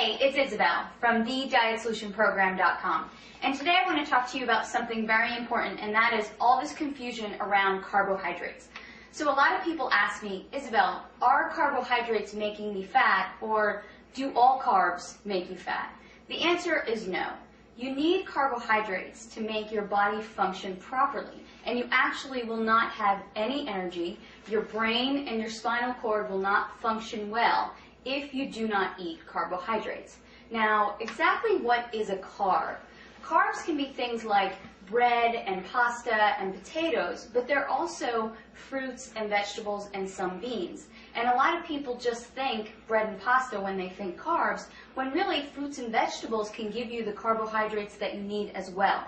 Hey, it's Isabel from thedietsolutionprogram.com, and today I want to talk to you about something very important, and that is all this confusion around carbohydrates. So a lot of people ask me, Isabel, are carbohydrates making me fat, or do all carbs make you fat? The answer is no. You need carbohydrates to make your body function properly, and you actually will not have any energy. Your brain and your spinal cord will not function well if you do not eat carbohydrates. Now, exactly what is a carb? Carbs can be things like bread and pasta and potatoes, but they're also fruits and vegetables and some beans. And a lot of people just think bread and pasta when they think carbs, when really fruits and vegetables can give you the carbohydrates that you need as well.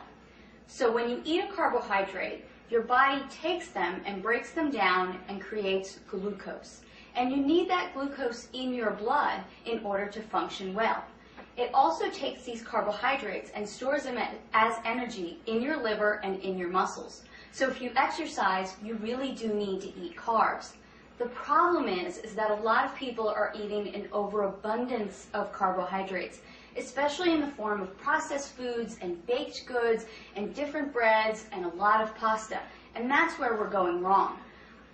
So when you eat a carbohydrate, your body takes them and breaks them down and creates glucose. And you need that glucose in your blood in order to function well. It also takes these carbohydrates and stores them as energy in your liver and in your muscles. So if you exercise, you really do need to eat carbs. The problem is that a lot of people are eating an overabundance of carbohydrates, especially in the form of processed foods and baked goods and different breads and a lot of pasta. And that's where we're going wrong.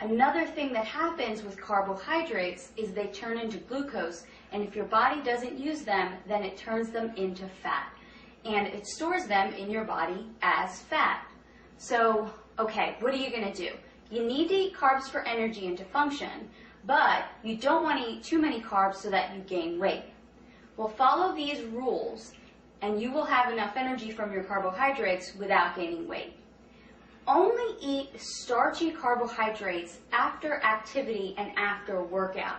Another thing that happens with carbohydrates is they turn into glucose, and if your body doesn't use them, then it turns them into fat. And it stores them in your body as fat. So, okay, what are you going to do? You need to eat carbs for energy and to function, but you don't want to eat too many carbs so that you gain weight. Well, follow these rules, and you will have enough energy from your carbohydrates without gaining weight. Only eat starchy carbohydrates after activity and after workout.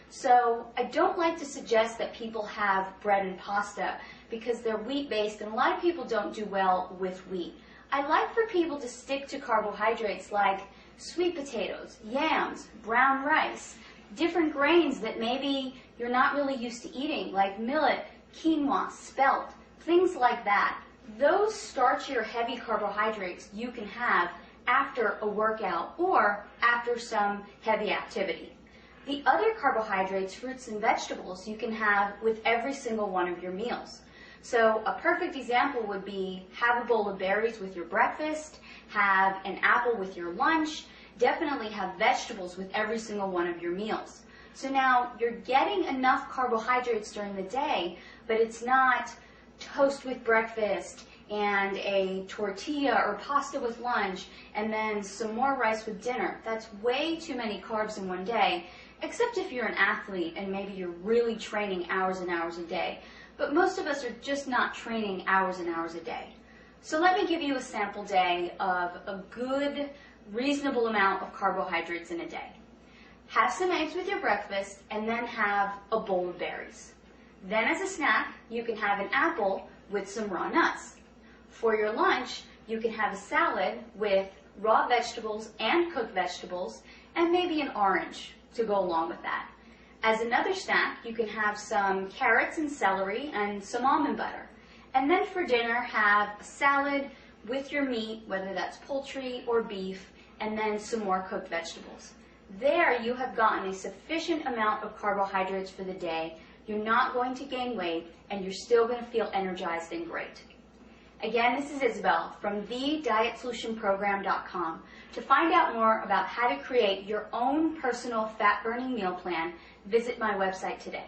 So I don't like to suggest that people have bread and pasta because they're wheat-based, and a lot of people don't do well with wheat. I like for people to stick to carbohydrates like sweet potatoes, yams, brown rice, different grains that maybe you're not really used to eating, like millet, quinoa, spelt, things like that. Those starchy or heavy carbohydrates you can have after a workout or after some heavy activity. The other carbohydrates, fruits and vegetables, you can have with every single one of your meals. So a perfect example would be have a bowl of berries with your breakfast, have an apple with your lunch, definitely have vegetables with every single one of your meals. So now you're getting enough carbohydrates during the day, but it's not toast with breakfast and a tortilla or pasta with lunch and then some more rice with dinner. That's way too many carbs in one day, except if you're an athlete and maybe you're really training hours and hours a day. But most of us are just not training hours and hours a day. So let me give you a sample day of a good, reasonable amount of carbohydrates in a day. Have some eggs with your breakfast and then have a bowl of berries. Then as a snack, you can have an apple with some raw nuts. For your lunch, you can have a salad with raw vegetables and cooked vegetables and maybe an orange to go along with that. As another snack, you can have some carrots and celery and some almond butter. And then for dinner, have a salad with your meat, whether that's poultry or beef, and then some more cooked vegetables. There you have gotten a sufficient amount of carbohydrates for the day. You're not going to gain weight, and you're still going to feel energized and great. Again, this is Isabel from thedietsolutionprogram.com. To find out more about how to create your own personal fat-burning meal plan, visit my website today.